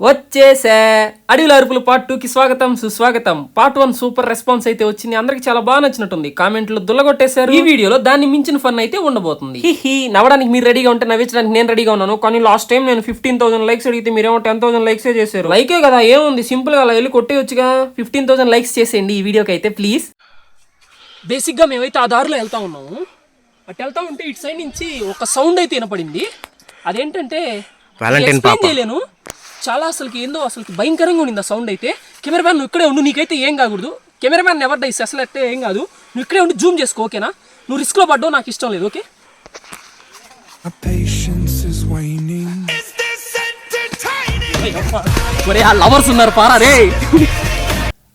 వచ్చేసా అడవిల అరుపులు పార్ట్ 2కి స్వాగతం సుస్వాగతం. పార్ట్ 1 సూపర్ రెస్పాన్స్ అయితే వచ్చింది, అందరికి చాలా బాగా నచ్చినట్టుంది. కామెంట్లు దుల్లగొట్టేశారు. ఈ వీడియోలో దాన్ని మించిన ఫన్ అయితే ఉండబోతుంది. నవ్వడానికి మీరు రెడీగా ఉంటే నవ్వించడానికి నేను రెడీగా ఉన్నాను. కానీ లాస్ట్ టైం నేను 15,000 లైక్స్ అడిగితే మీరేమో 10,000 లైక్స్ చేశారు. లైకే కదా, ఏముంది, సింపుల్ గా అలా వెళ్ళి కొట్టేయొచ్చుగా. 15,000 లైక్స్ చేసేయండి ఈ వీడియోకి అయితే ప్లీజ్. బేసిక్ గా మేమైతే ఆ దారిలో వెళ్తా ఉన్నాము. అటు వెళ్తా ఉంటే ఇటు సైడ్ నుంచి ఒక సౌండ్ అయితే వినపడింది. అదేంటంటే చేయలేను, చాలా అసలుకి ఏందో అసలు భయంకరంగా ఉండింది ఆ సౌండ్ అయితే. కెమెరామ్యాన్ నువ్వు ఇక్కడే ఉండు, నీకైతే ఏం కాకూడదు. కెమెరామ్యాన్ ఎవరు డైస్ అసలు అయితే ఏం కాదు, నువ్వు ఇక్కడే ఉండి జూమ్ చేసుకో, ఓకేనా? నువ్వు రిస్క్లో పడ్డావు, నాకు ఇష్టం లేదు, ఓకే? మరి ఆ లవర్స్ ఉన్నారు పారా రే.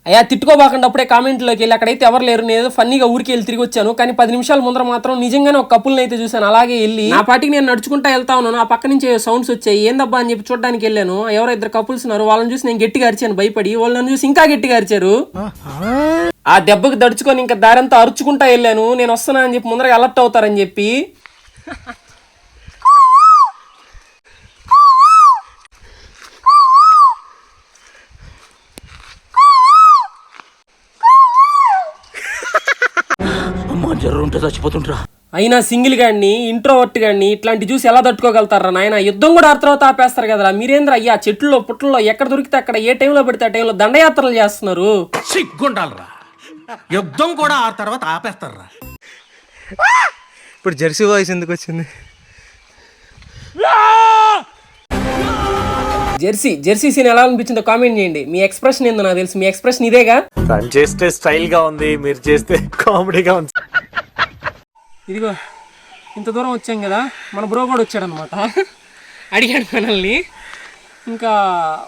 అయ్యా తిట్టుకోబాకండి అప్పుడే కామెంట్లోకి వెళ్ళి. అక్కడైతే ఎవరు లేరు, నేను ఏదో ఫన్నీగా ఊరికి వెళ్ళి తిరిగి వచ్చాను. కానీ 10 నిమిషాల ముందర మాత్రం నిజంగానే ఒక కపుల్ని అయితే చూశాను. అలాగే వెళ్ళి నా పాటికి నేను నడుచుకుంటా వెళ్తా ఉన్నాను. ఆ పక్క నుంచి సౌండ్స్ వచ్చాయి, ఏందబ్బా అని చెప్పి చూడడానికి వెళ్ళాను. ఎవరో 2 కపుల్స్ ఉన్నారు, వాళ్ళని చూసి నేను గట్టిగా అరిచాను భయపడి. వాళ్ళు నన్ను చూసి ఇంకా గట్టిగా అరిచారు. ఆ దెబ్బకి దడుచుకొని ఇంకా దారంతా అరుచుకుంటా వెళ్ళాను. నేను వస్తున్నా అని చెప్పి ముందర అలర్ట్ అవుతారని చెప్పి. అయినా సింగిల్ గాడిని, ఇంట్రోవర్ట్ గాడిని ఇట్లాంటి చూసి ఎలా తట్టుకోగలుగుతారా నాయన? యుద్ధం కూడా తర్వాత ఆపేస్తారు కదరా మీరేంద్ర. అయ్యా చెట్లలో పుట్టల్లో ఎక్కడ దొరికితే అక్కడ ఏ టైంలో పెడితే ఆ టైంలో దండయాత్రలు చేస్తున్నారు. సిగ్గుండాలరా, యుద్ధం కూడా ఆ తర్వాత ఆపేస్తారా. ఇప్పుడు జెర్సీ వాయిస్ ఎందుకు వచ్చింది? జెర్సీ సీన్ ఎలా అనిపించిందో కామెంట్ చేయండి. మీ ఎక్స్ప్రెషన్ ఏందో నాకు తెలుసు, మీ ఎక్స్ప్రెషన్ ఇదేగా. తను చేస్తే స్టైల్ గా ఉంది, మీరు చేస్తే కామెడీగా ఉంది. ఇదిగో ఇంత దూరం వచ్చాం కదా, మన బ్రో కూడా వచ్చాడనమాట. అడిగాడు మనల్ని, ఇంకా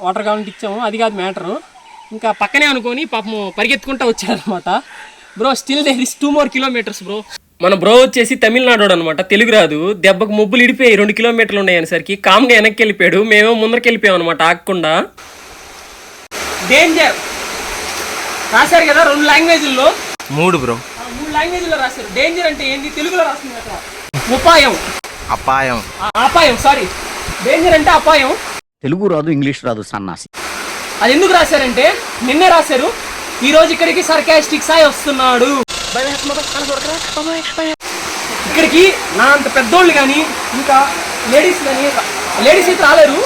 వాటర్ కావాలంటే ఇచ్చాము, అది కాదు మ్యాటరు. ఇంకా పక్కనే అనుకొని పాపము పరిగెత్తుకుంటూ వచ్చాడనమాట. Bro still there is 2 more kilometers bro. మన బ్రో వచ్చేసి తమిళనాడు అనమాట, తెలుగు రాదు. దెబ్బకు ముబ్బులు ఇడిపోయి 2 కిలోమీటర్లు ఉన్నాయనేసరికి కామ్గా వెనక్కి వెళ్ళిపోయాడు. మేమేమో ముందరికి వెళ్ళిపోయాం అనమాట ఆగకుండా. డేంజర్ రాశారు కదా 2 లాంగ్వేజ్ల్లో. 3 బ్రో, 3 లాంగ్వేజ్లో రాశారు. డేంజర్ అంటే ఏంటి, తెలుగులో రాస్తుంది కదా ఉపాయం, అపాయం, అపాయం, సారీ. డేంజర్ అంటే అపాయం. తెలుగు రాదు, ఇంగ్లీష్ రాదు, సన్నాసి. అది ఎందుకు రాశారంటే నిన్నే రాశారు, ఈ రోజు ఇక్కడికి సర్కాస్టిక్ సాయి వస్తున్నాడు. ఇక్కడికి నా అంత పెద్దోళ్ళు కానీ ఇంకా లేడీస్ కానీ, లేడీస్ అయితే రాలేరు,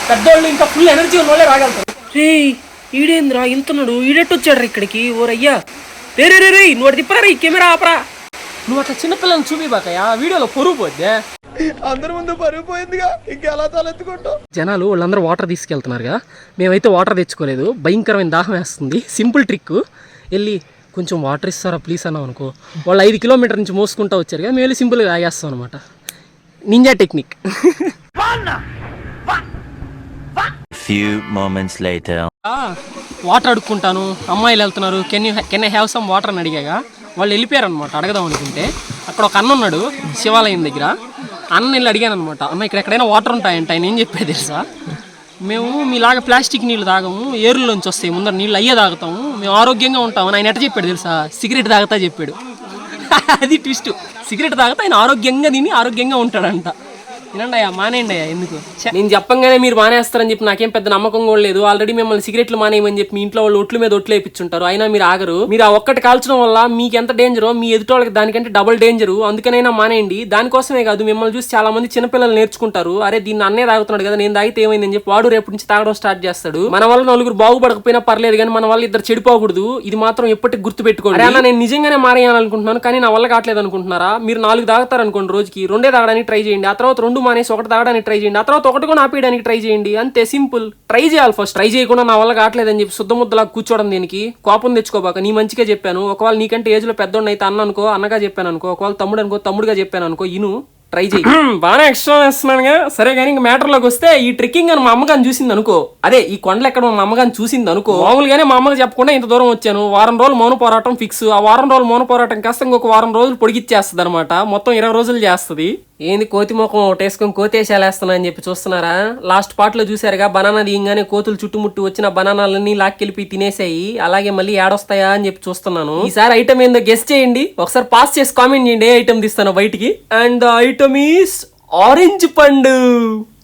పెద్దోళ్ళు ఇంకా ఫుల్ ఎనర్జీ ఉన్న వాళ్ళే రాగలుగుతారు. రే ఈడేంద్రా ఇంతున్నాడు, ఈడెట్టు వచ్చాడు ఇక్కడికి. ఓరయ్యా రే రే రే నువ్వు అటు తిప్పరా, ఈ కెమెరా ఆపరా. నువ్వు అట్లా చిన్నపిల్లలను చూపిబాకయ్యా, వీడియోలో పొరుగు పోద్దే. అందరి ముందు పరుగు పోయిందిగా, ఇంకెలా తలెత్తుకుంటాం. జనాలు వాళ్ళందరూ వాటర్ తీసుకెళ్తున్నారుగా, మేమైతే వాటర్ తెచ్చుకోలేదు. భయంకరమైన దాహం వేస్తుంది. సింపుల్ ట్రిక్, వెళ్ళి కొంచెం వాటర్ ఇస్తారా ప్లీజ్ అన్నాం అనుకో, వాళ్ళు 5 కిలోమీటర్ నుంచి మోసుకుంటూ వచ్చారు కదా, మేము వెళ్ళి సింపుల్గా తాగేస్తాం అనమాట. Ninja technique. వాటర్ అడుక్కుంటాను, అమ్మాయిలు వెళ్తున్నారు, can I have some water అని అడిగాగా. వాళ్ళు వెళ్ళిపోయారు అనమాట అడగదాం అనుకుంటే. అక్కడ ఒక అన్న ఉన్నాడు శివాలయం దగ్గర. అన్న వెళ్ళి అడిగాను అనమాట, అన్న ఇక్కడ ఎక్కడైనా వాటర్ ఉంటాయంట. ఆయన ఏం చెప్పేది తెలుసా, మేము మీలాగా ప్లాస్టిక్ నీళ్ళు తాగము, ఏరులోంచి వస్తాయి ముందర నీళ్ళు, అయ్యే తాగుతాము, మేము ఆరోగ్యంగా ఉంటామని ఆయన ఎట్ట చెప్పాడు తెలుసా, సిగరెట్ తాగుతా చెప్పాడు. అది ట్విస్ట్, సిగరెట్ తాగుతా ఆయన ఆరోగ్యంగా తిని ఆరోగ్యంగా ఉంటాడంట. వినండి అయ్యా, మానేయండి అయ్యా, ఎందుకు నేను చెప్పంగానే మీరు మానేస్తారని చెప్పి నాకేం పెద్ద నమ్మకం కూడా లేదు. ఆల్రెడీ మిమ్మల్ని సిగరెట్లు మానేయమని చెప్పి మీ ఇంట్లో వాళ్ళు ఒట్లు మీద ఒట్లు వేయించుంటారు, అయినా మీరు ఆగరు. మీరు ఆ ఒక్కటి కాల్చడం వల్ల మీకు ఎంత డేంజరో మీ ఎదుటోళ్ళకి దానికంటే డబుల్ డేంజరు. అందుకనైనా మానేయండి. దానికోసమే కాదు, మిమ్మల్ని చూసి చాలా మంది చిన్నపిల్లలు నేర్చుకుంటారు. అరే దీన్ని అన్నే తాగుతున్నాడు కదా, నేను తాగితే ఏమైందని చెప్పి వాడు రేపు నుంచి తాగడం స్టార్ట్ చేస్తాడు. మన వల్ల 4 బాగుపడకపోయినా పర్లేదు, కానీ మన వల్ల 2 చెడిపోకూడదు. ఇది మాత్రం ఎప్పటికి గుర్తు పెట్టుకోండి. అలా నేను నిజంగానే మానేయాలనుకుంటున్నాను, కానీ నా వల్ల కావట్లేదు అనుకుంటున్నారా? మీరు 4 తాగుతారు అనుకోండి, రోజుకి 2 తాగడానికి ట్రై చేయండి. ఆ తర్వాత 2 మానేసి 1 తాగడానికి ట్రై చేయండి. ఆ తర్వాత 1 కూడా ఆపేయడానికి ట్రై చేయండి. అంతే సింపుల్. ట్రై చేయాలి ఫస్ట్. ట్రై చేయకుండా నా వల్ల కావట్లేదని చెప్పి శుద్ధ ముద్దలా కూర్చోవడం దేనికి? కోపం తెచ్చుకోబాక. నీ మంచిగా చెప్పాను. ఒకవేళ నీకంటే ఏజ్ లో పెద్దోడిని అయితే అన్న అనుకో, అన్నగా చెప్పాను అనుకో. ఒకవేళ తమ్ముడు అనుకో, తమ్ముడుగా చెప్పాను అనుకో. ఇను ట్రై చేయి. బాగా ఎక్స్ట్రా వేస్తున్నానుగా, సరే కానీ ఇంకా మ్యాటర్లోకి వస్తే, ఈ ట్రెక్కింగ్ అని మా అమ్మగాని చూసింది అనుకో, అదే ఈ కొండలు ఎక్కడ మా అమ్మగాని చూసింది అనుకో, మామూలుగానే మా అమ్మకి చెప్పకుండా ఇంత దూరం వచ్చాను. వారం రోజులు మౌన పోరాటం ఫిక్స్. ఆ వారం రోజులు మౌన పోరాటం కాస్త ఇంకొక వారం రోజులు పొడిగిచ్చేస్తుంది అనమాట. మొత్తం 20 రోజులు చేస్తుంది. ఏంది కోతి ముఖం ఒకటేసుకొని కోతేసేలేస్తున్నా అని చెప్పి చూస్తున్నారా? లాస్ట్ పార్ట్ లో చూసారుగా, బనానా దియంగానే కోతులు చుట్టుముట్టు వచ్చిన బనానాలన్నీ లాక్కెళ్ళిపోయి తినేసాయి. అలాగే మళ్ళీ ఏడొస్తాయా అని చెప్పి చూస్తున్నాను. ఈసారి ఐటమ్ ఏందో గెస్ చేయండి. ఒకసారి పాస్ చేసి కామెంట్ చేయండి ఏ ఐటమ్ తీస్తానో బయటికి. అండ్ ఐటమ్ ఈస్ ఆరెంజ్ పండు.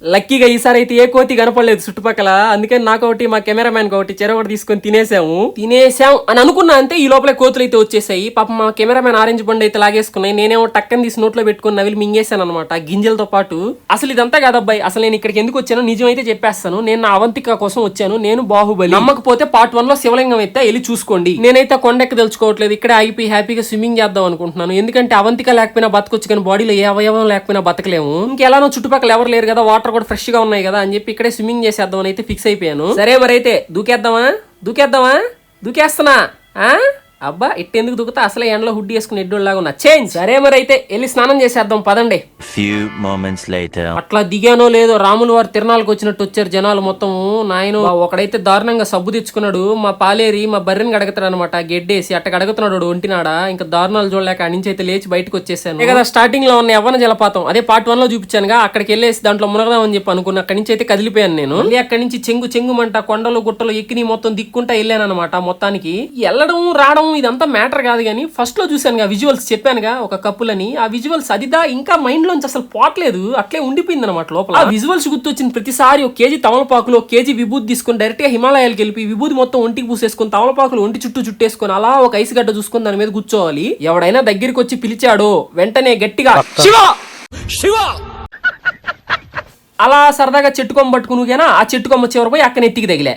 లక్కీగా ఈసారి అయితే ఏ కోతి కనపడలేదు చుట్టుపక్కల, అందుకని నాకు ఒకటి మా కెమెరామ్యాన్ ఒకటి చెరొకటి తీసుకొని తినేసాం అని అనుకున్నా. అంతే ఈ లోపల కోతులు అయితే వచ్చేసాయి. పాపం మా కెమెరామ్యాన్ ఆరెంజ్ బండి అయితే లాగేసుకున్నాయి. నేనేమో టక్కని తీసి నోట్లో పెట్టుకుని నవిలి మింగేశాను అనమాట గింజలతో పాటు. అసలు ఇదంతా కాదబ్బాయి, అసలు నేను ఇక్కడికి ఎందుకు వచ్చానో నిజం అయితే చెప్పేస్తాను. నేను నా అవంతిక కోసం వచ్చాను. నేను బాహుబలి. నమ్మకపోతే పార్ట్ 1 లో శివలింగం అయితే వెళ్ళి చూసుకోండి. నేనైతే కొండెక్కి తెలుసుకోవట్లేదు, ఇక్కడే ఆగిపోయి హ్యాపీగా స్విమ్మింగ్ చేద్దాం అనుకుంటున్నాను. ఎందుకంటే అవంతిక లేకపోయినా బతకొచ్చు, కానీ బాడీలో ఏ అవయవం లేకపోయినా బతకలేము. ఇంకెలానో చుట్టుపక్కల ఎవరు లేరు కదా, వాటర్ కూడా ఫ్రెష్ గా ఉన్నాయి కదా అని చెప్పి ఇక్కడే స్విమ్మింగ్ చేసేద్దాం అని అయితే ఫిక్స్ అయిపోయాను. సరే మరి అయితే దూకేస్తున్నా. అబ్బా ఇట్టెందుకు దూకుతా, అసలే ఎండలో హుడ్డీ వేసుకుని ఎడ్డోళ్ళలాగా ఉన్నా. చేంజ్. సరే మరి అయితే వెళ్ళి స్నానం చేసేద్దాం పదండి. అట్లా దిగానో లేదో రాములు వారు తిరణాలకు వచ్చినట్టు వచ్చారు జనాలు మొత్తం. నాయన ఒకడైతే దారుణంగా సబ్బు తెచ్చుకున్నాడు. మా పాలేరి మా బర్రెని గడగతాడు అనమాట, గెడ్డేసి అట్ట గడగతున్నాడు ఒంటినాడ. ఇంకా దారుణాలు చూడలేక ఆ నుంచి అయితే లేచి బయటకు వచ్చేసాను కదా. స్టార్టింగ్ లో ఉన్న యవ్వన జలపాతం అదే పార్ట్ 1 లో చూపించానుగా, అక్కడికి వెళ్ళేసి దాంట్లో మునగదామని చెప్పి అనుకున్నా. అక్కడి నుంచి అయితే కదిలిపోయాను నేను. మళ్ళీ అక్కడి నుంచి చెంగుమంట కొండలు గుట్టలు ఎక్కి మొత్తం దిక్కుంటా వెళ్ళాను అనమాట. మొత్తానికి వెళ్ళడం రావడం ఇదంతా మ్యాటర్ కాదు, కానీ ఫస్ట్ లో చూసానుగా విజువల్స్, చెప్పానుగా ఒక కప్పులని. ఆ విజువల్స్ అదిదా ఇంకా మైండ్ లోంచి అసలు పోట్లేదు, అట్లే ఉండిపోయింది అనమాట లోపల. ఆ విజువల్స్ గుర్తొచ్చిన ప్రతిసారి ఒక కేజీ తమలపాకులు, ఒక కేజీ విభూతి తీసుకుని డైరెక్ట్ గా హిమాలయాలకు వెళ్ళి విభూతి మొత్తం ఒంటికి పూసేసుకుని తమలపాకులు ఒంటి చుట్టూ చుట్టేసుకుని అలా ఒక ఐస్ గడ్డ చూసుకుని దాని మీద కూర్చోవాలి. ఎవడైనా దగ్గరికి వచ్చి పిలిచాడో వెంటనే గట్టిగా శివ అలా సరదాగా చెట్టుకొమ్మ పట్టుకునిగానా ఆ చెట్టుకొమ్మ చివరి పోయి అక్కడ ఎత్తికి తగిలే.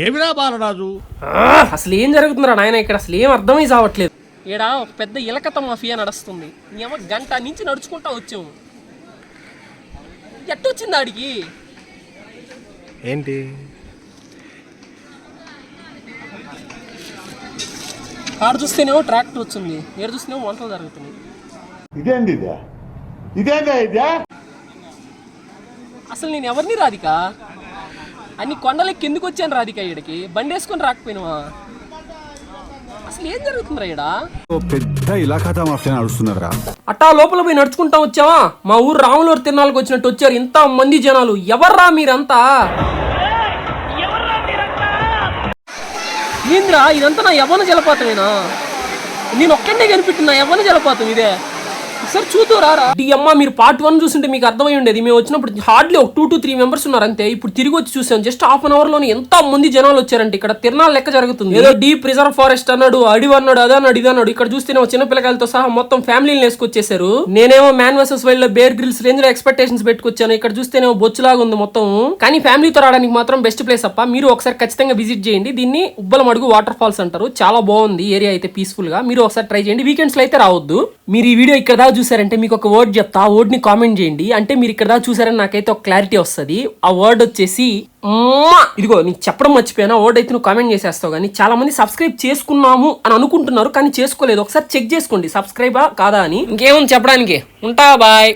ఏమిరా బాలరాజు, అసలు ఏం జరుగుతుందిరా నాయన ఇక్కడ, అసలు ఏం అర్థమై చావట్లేదు. ఈడ ఒక పెద్ద ఇలకత మాఫియా నడుస్తుంది. ఏమో గంట నుంచి నడుచుకుంటా వచ్చాము. ఎట్టొచ్చింది ఆడికి ఏంటి? ఆడ చూస్తేనేమో ట్రాక్టర్ వచ్చింది, ఏడు చూస్తేనేమో వంటలు జరుగుతున్నాయి. అసలు నేను ఎవరిని రాధిక, అన్ని కొండలకి ఎందుకు వచ్చాను రాధిక, ఈడకి బండి వేసుకొని రాకపోయినావా? అసలు ఏం జరుగుతుందిరా ఈడ? పెద్ద ఇలాఖా మాఫియా నడుస్తున్నారా? అట్టా లోపల పోయి నడుచుకుంటా వచ్చావా? మా ఊరు రాములూరు తిరణాలకు వచ్చినట్టు వచ్చారు ఇంత మంది జనాలు. ఎవర్రా మీరంతా? ఏంద్రా ఇదంతా నా యవ్వన జలపాతమేనా? నేను ఒక్కడే కనిపెట్టిన నా యవ్వన జలపాతం ఇదే. సార్ చూద్దు రారా అమ్మ, మీరు పార్ట్ 1 చూస్తుంటే మీకు అర్థమై ఉండేది. మేము వచ్చినప్పుడు హార్డ్లీ ఒక 2 to 3 మెంబర్స్ ఉన్నారు అంతే. ఇప్పుడు తిరిగి వచ్చి చూసాం, జస్ట్ హాఫ్ అన్ అవర్ లోనే ఎంత మంది జనాలు వచ్చారంటే. ఇక్కడ తిరణాల లెక్క జరుగుతుంది. ఏదో డీప్ రిజర్వ్ ఫారెస్ట్ అన్నాడు, అడివి అన్నాడు, అదన్నాడు ఇదన్నాడు. ఇక్కడ చూస్తేనే చిన్న పిల్లకాయలతో సహా మొత్తం ఫ్యామిలీని వేసుకొచ్చేసారు. నేనేమో మ్యాన్ వర్సెస్ వైల్డ్ లో బేర్ గ్రిల్స్ రేంజ్ లో ఎక్స్పెక్టేషన్స్ పెట్టుకొచ్చాను. ఇక్కడ చూస్తేనేమో బొచ్చులాగా ఉంది మొత్తం. కానీ ఫ్యామిలీతో రావడానికి మాత్రం బెస్ట్ ప్లేస్ అప్ప. మీరు ఒకసారి ఖచ్చితంగా విజిట్ చేయండి. దీన్ని ఉబ్బలమడుగు వాటర్ ఫాల్స్ అంటారు. చాలా బాగుంది ఏరియా అయితే, పీస్ఫుల్ గా. మీరు ఒకసారి ట్రై చేయండి. వీకెండ్స్ లో అయితే రావద్దు. మీరు ఈ వీడియో ఇక్కడ దాకా చూసారంటే మీకు ఒక వర్డ్ చెప్తా, ఆ వర్డ్ ని కామెంట్ చేయండి. అంటే మీరు ఇక్కడ దాకా చూసారని నాకైతే ఒక క్లారిటీ వస్తుంది. ఆ వర్డ్ వచ్చేసి ఇదిగో, నీకు చెప్పడం మర్చిపోయాను. ఆ వర్డ్ అయితే నువ్వు కామెంట్ చేసేస్తావు. కానీ చాలా మంది సబ్స్క్రైబ్ చేసుకున్నాము అని అనుకుంటున్నారు, కానీ చేసుకోలేదు. ఒకసారి చెక్ చేసుకోండి సబ్స్క్రైబా కాదా అని. ఇంకేముంది చెప్పడానికి. ఉంటా బాయ్.